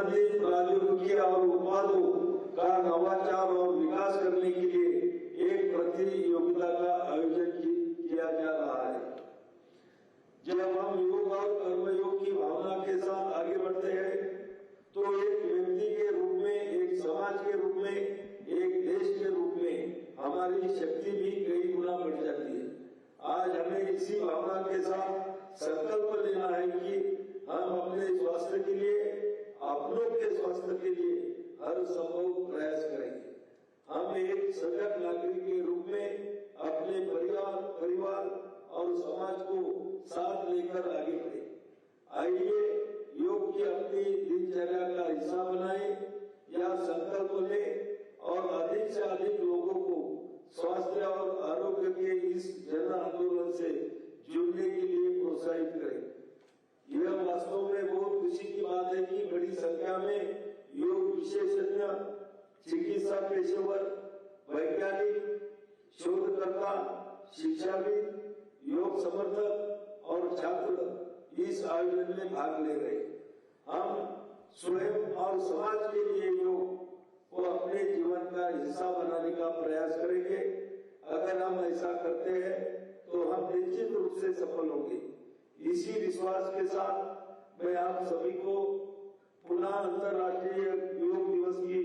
संबंधित प्रौद्योगिकी और उत्पादों का नवाचार और विकास करने के लिए एक प्रतियोगिता का आयोजन किया जा रहा है। जब हम योग और कर्मयोग की भावना के साथ आगे बढ़ते हैं तो एक व्यक्ति के रूप में, एक समाज के रूप में, एक देश के रूप में हमारी शक्ति भी कई गुना बढ़ जाती है। आज हमें इसी भावना के साथ संकल्प लेना है कि हम अपने स्वास्थ्य के लिए, अपनों के स्वास्थ्य के लिए हर संभव प्रयास करेंगे। हम एक सजग नागरिक के रूप में अपने परिवार और समाज को साथ लेकर आगे बढ़े। आइए योग की अपनी दिनचर्या का हिस्सा बनाएं या संकल्प लें और अधिक से अधिक लोगों को स्वास्थ्य और आरोग्य के इस जन आंदोलन से जुड़ने के लिए प्रोत्साहित करें। यह वास्तव में बहुत खुशी की बात है कि बड़ी संख्या में योग विशेषज्ञ, चिकित्सा पेशेवर, वैज्ञानिक, शोधकर्ता, शिक्षाविद, योग समर्थक और छात्र इस आयोजन में भाग ले रहे। हम स्वयं और समाज के लिए योग को अपने जीवन का हिस्सा बनाने का प्रयास करेंगे। अगर हम ऐसा करते हैं तो हम निश्चित रूप से सफल होंगे। इसी विश्वास के साथ मैं आप सभी को पुनः अंतर्राष्ट्रीय योग दिवस की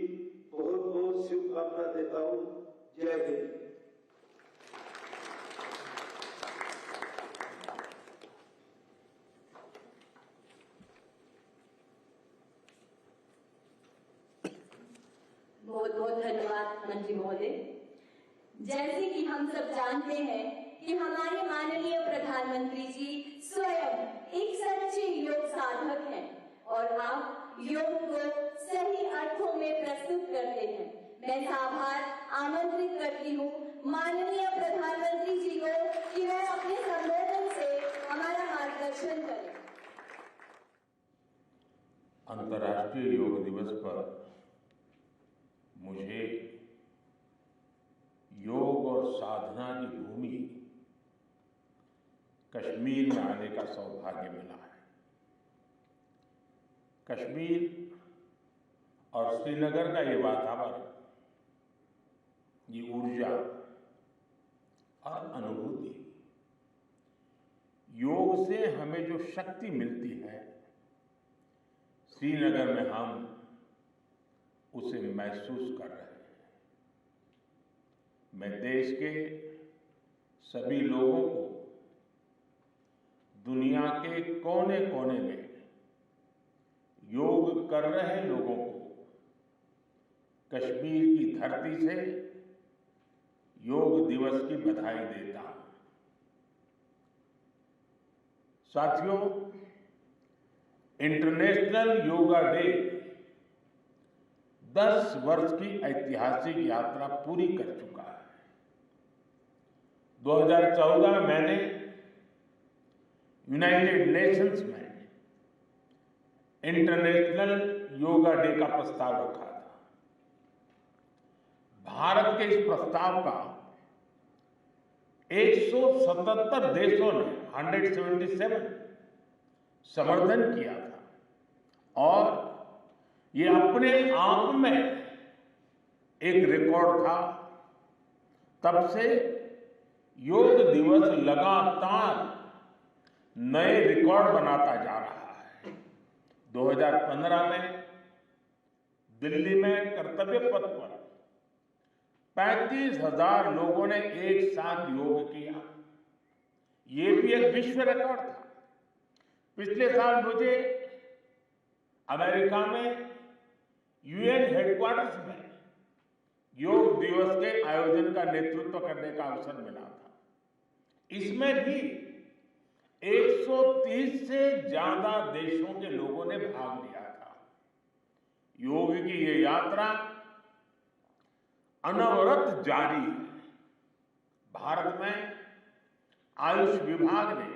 बहुत बहुत शुभकामना देता हूँ। जय हिंद। बहुत बहुत धन्यवाद मंत्री महोदय। जैसे कि हम सब जानते हैं कि हमारे माननीय प्रधानमंत्री जी स्वयं एक सच्चे योग साधक हैं और आप योग को सही अर्थों में प्रस्तुत करते हैं। मैं आभार आमंत्रित करती हूँ माननीय प्रधानमंत्री जी को कि वह अपने संबोधन से हमारा मार्गदर्शन करें। अंतर्राष्ट्रीय योग दिवस पर मुझे योग और साधना की भूमि कश्मीर में आने का सौभाग्य मिला है। कश्मीर और श्रीनगर का ये वातावरण, ये ऊर्जा और अनुभूति, योग से हमें जो शक्ति मिलती है, श्रीनगर में हम उसे महसूस कर रहे हैं। मैं देश के सभी लोगों को, दुनिया के कोने कोने में योग कर रहे लोगों को कश्मीर की धरती से योग दिवस की बधाई देता हूं। साथियों, इंटरनेशनल योगा डे 10 वर्ष की ऐतिहासिक यात्रा पूरी कर चुका है। 2014 में मैंने यूनाइटेड नेशंस में इंटरनेशनल योगा डे का प्रस्ताव रखा था। भारत के इस प्रस्ताव का 177 देशों ने 177 समर्थन किया था और ये अपने आप में एक रिकॉर्ड था। तब से योग दिवस लगातार नए रिकॉर्ड बनाता जा रहा है। 2015 में दिल्ली में कर्तव्य पथ पर 35,000 लोगों ने एक साथ योग किया। ये भी एक विश्व रिकॉर्ड था। पिछले साल मुझे अमेरिका में यूएन हेडक्वार्टर्स में योग दिवस के आयोजन का नेतृत्व करने का अवसर मिला था। इसमें भी 130 से ज्यादा देशों के लोगों ने भाग लिया था। योग की ये यात्रा अनवरत जारी है। भारत में आयुष विभाग ने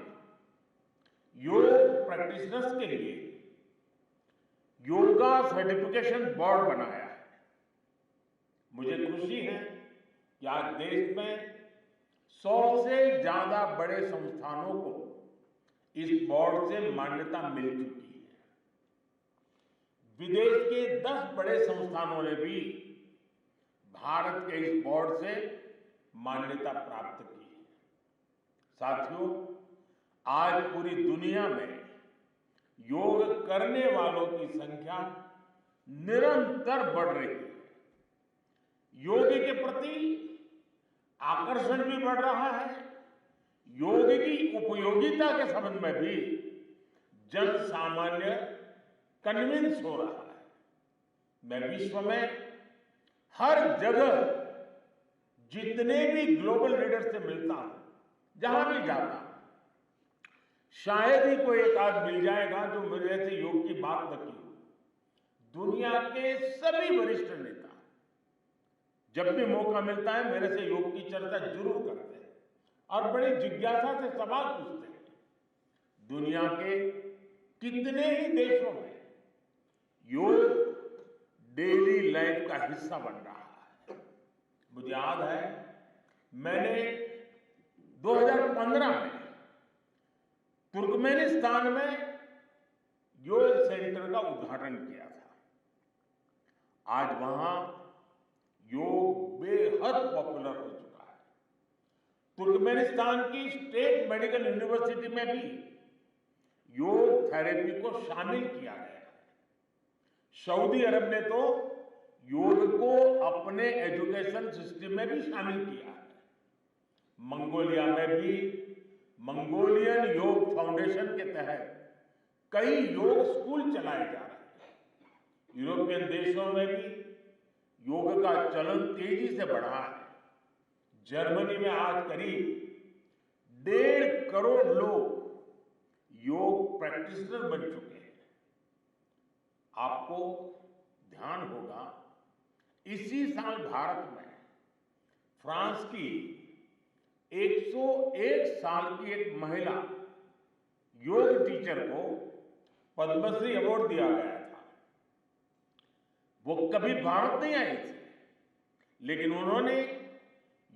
योग प्रैक्टिशनर्स के लिए योगा सर्टिफिकेशन बोर्ड बनाया है। मुझे खुशी है कि आज देश में 100 से ज्यादा बड़े संस्थानों को इस बोर्ड से मान्यता मिल चुकी है। विदेश के 10 बड़े संस्थानों ने भी भारत के इस बोर्ड से मान्यता प्राप्त की है। साथियों, आज पूरी दुनिया में योग करने वालों की संख्या निरंतर बढ़ रही है। योग के प्रति आकर्षण भी बढ़ रहा है। योग की उपयोगिता के संबंध में भी जन सामान्य कन्विंस हो रहा है। मैं विश्व में हर जगह जितने भी ग्लोबल लीडर से मिलता हूं, जहां भी जाता हूं, शायद ही कोई एक आध मिल जाएगा जो मेरे से योग की बात न की हो। दुनिया के सभी वरिष्ठ नेता जब भी मौका मिलता है मेरे से योग की चर्चा जरूर करते हैं और बड़ी जिज्ञासा से सवाल पूछते हैं। दुनिया के कितने ही देशों में योग डेली लाइफ का हिस्सा बन रहा है। मुझे याद है, मैंने 2015 में तुर्कमेनिस्तान में योग सेंटर का उद्घाटन किया था। आज वहां योग बेहद पॉपुलर हो चुका है। तुर्कमेनिस्तान की स्टेट मेडिकल यूनिवर्सिटी में भी योग थेरेपी को शामिल किया गया है। सऊदी अरब ने तो योग को अपने एजुकेशन सिस्टम में भी शामिल किया है। मंगोलिया में भी मंगोलियन योग फाउंडेशन के तहत कई योग स्कूल चलाए जा रहे हैं। यूरोपियन देशों में भी योग का चलन तेजी से बढ़ा है। जर्मनी में आज करीब 1.5 करोड़ लोग योग प्रैक्टिशनर बन चुके हैं। आपको ध्यान होगा, इसी साल भारत में फ्रांस की 101 साल की एक महिला योग टीचर को पद्मश्री अवार्ड दिया गया था। वो कभी भारत नहीं आई थी, लेकिन उन्होंने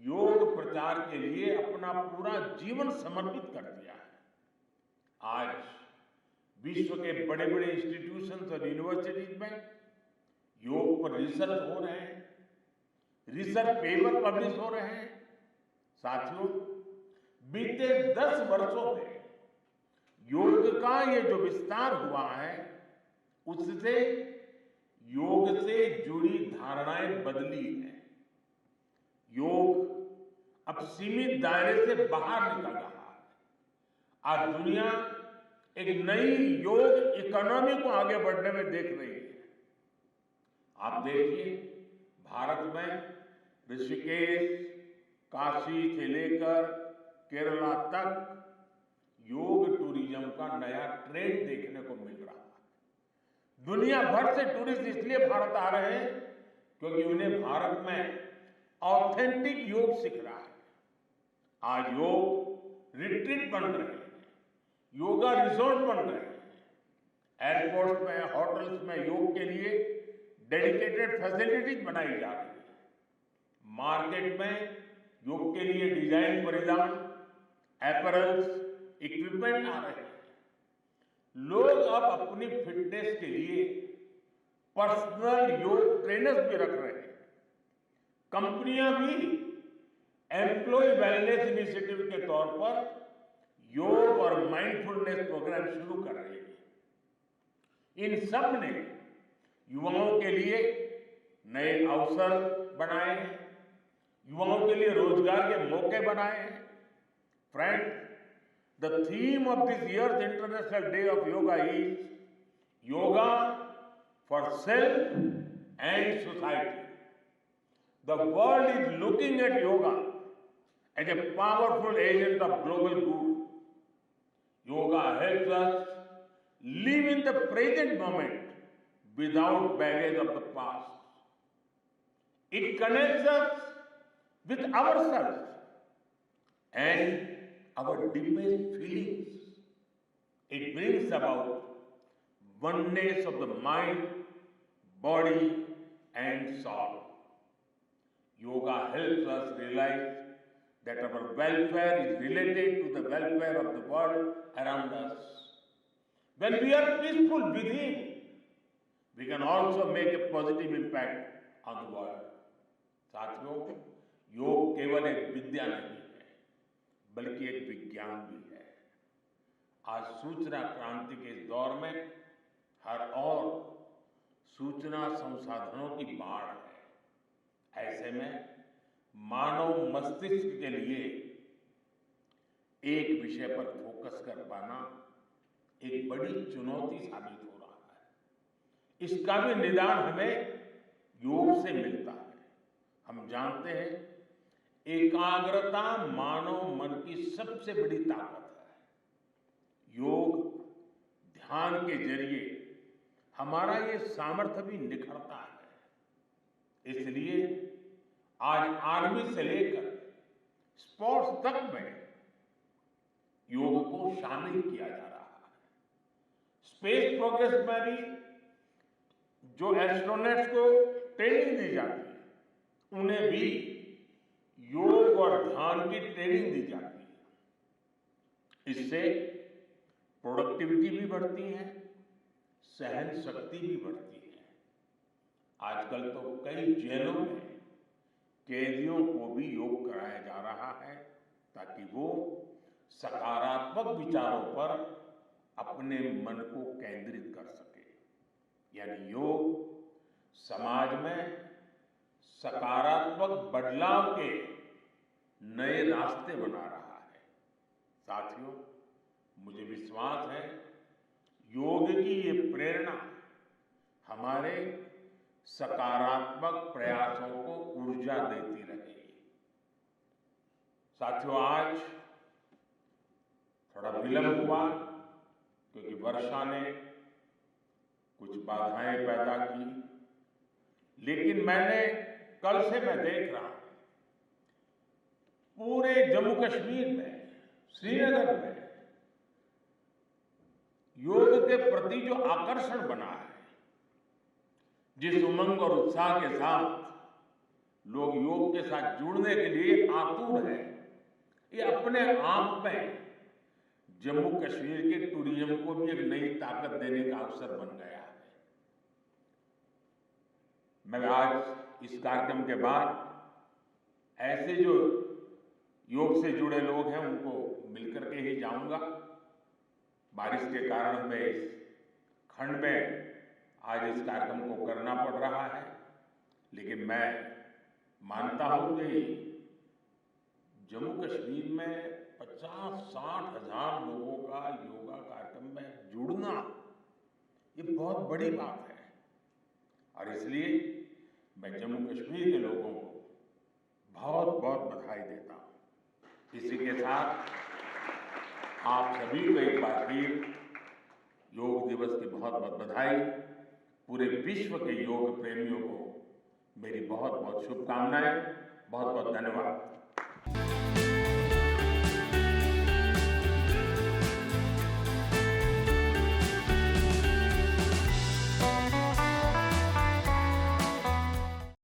योग प्रचार के लिए अपना पूरा जीवन समर्पित कर दिया है। आज विश्व के बड़े बड़े इंस्टीट्यूशंस और यूनिवर्सिटीज में योग पर रिसर्च हो रहे हैं, रिसर्च पेपर पब्लिश हो रहे हैं। साथियों, बीते 10 वर्षों में योग का ये जो विस्तार हुआ है, उससे योग से जुड़ी धारणाएं बदली हैं। योग अब सीमित दायरे से बाहर निकल रहा है। आज दुनिया एक नई योग इकोनॉमी को आगे बढ़ने में देख रही है। आप देखिए, भारत में ऋषिकेश, काशी से लेकर केरला तक योग टूरिज्म का नया ट्रेंड देखने को मिल रहा है। दुनिया भर से टूरिस्ट इसलिए भारत आ रहे हैं क्योंकि उन्हें भारत में ऑथेंटिक योग सीख रहा है। आज योग रिट्रीट बन रहे हैं, योगा रिसोर्ट बन रहे हैं। एयरपोर्ट में, होटल्स में योग के लिए डेडिकेटेड फैसिलिटीज बनाई जा रही है। मार्केट में योग के लिए डिजाइन परिधान, अपैरल्स, इक्विपमेंट आ रहे हैं। लोग अब अपनी फिटनेस के लिए पर्सनल योग ट्रेनर्स भी रख रहे हैं। कंपनियां भी एम्प्लॉय वेलनेस इनिशिएटिव के तौर पर योग और माइंडफुलनेस प्रोग्राम शुरू कर रही है। इन सब ने युवाओं के लिए नए अवसर बनाए हैं, युवाओं के लिए रोजगार के मौके बनाए हैं। Friends, the theme of this year's International Day of Yoga is Yoga for Self and Society. The world is looking at yoga as a powerful agent of global good. Yoga helps us live in the present moment without baggage of the past. It connects us with ourselves and our deepest feelings. It brings about oneness of the mind, body, and soul. Yoga helps us realize that our welfare is related to the welfare of the world around us. When we are peaceful within, we can also make a positive impact on the world. साथियों, योग केवल एक विद्या नहीं है, बल्कि एक विज्ञान भी है। आज सूचना क्रांति के इस दौर में हर ओर सूचना संसाधनों की बाढ़ है। ऐसे में मानव मस्तिष्क के लिए एक विषय पर फोकस कर पाना एक बड़ी चुनौती साबित हो रहा है। इसका भी निदान हमें योग से मिलता है। हम जानते हैं एकाग्रता मानव मन की सबसे बड़ी ताकत है। योग ध्यान के जरिए हमारा ये सामर्थ्य भी निखरता है। इसलिए आज आर्मी से लेकर स्पोर्ट्स तक में योग को शामिल किया जा रहा है। स्पेस प्रोग्रेस में भी जो एस्ट्रोनॉट्स को ट्रेनिंग दी जाती है, उन्हें भी योग और ध्यान की ट्रेनिंग दी जाती है। इससे प्रोडक्टिविटी भी बढ़ती है, सहन शक्ति भी बढ़ती है। आजकल तो कई जेलों में कैदियों को भी योग कराया जा रहा है ताकि वो सकारात्मक विचारों पर अपने मन को केंद्रित कर सके। यानी योग समाज में सकारात्मक बदलाव के नए रास्ते बना रहा है। साथियों, मुझे विश्वास है योग की ये प्रेरणा हमारे सकारात्मक प्रयासों को ऊर्जा देती रहेगी। साथियों, आज थोड़ा विलंब हुआ क्योंकि वर्षा ने कुछ बाधाएं पैदा की, लेकिन कल से मैं देख रहा हूं पूरे जम्मू कश्मीर में, श्रीनगर में योग के प्रति जो आकर्षण बना है, जिस उमंग और उत्साह के साथ लोग योग के साथ जुड़ने के लिए आतुर हैं, ये अपने आप में जम्मू कश्मीर के टूरिज्म को भी एक नई ताकत देने का अवसर बन गया है। मैं आज इस कार्यक्रम के बाद ऐसे जो योग से जुड़े लोग हैं उनको मिलकर के ही जाऊंगा। बारिश के कारण हमें इस खंड में आज इस कार्यक्रम को करना पड़ रहा है, लेकिन मैं मानता हूं कि जम्मू कश्मीर में 50-60 हजार लोगों का योगा कार्यक्रम में जुड़ना ये बहुत बड़ी बात है। और इसलिए मैं जम्मू कश्मीर के लोगों को बहुत बहुत बधाई देता हूं। इसी के साथ आप सभी को एक बार फिर योग दिवस की बहुत बहुत बधाई। पूरे विश्व के योग प्रेमियों को मेरी बहुत बहुत शुभकामनाएं। बहुत बहुत धन्यवाद।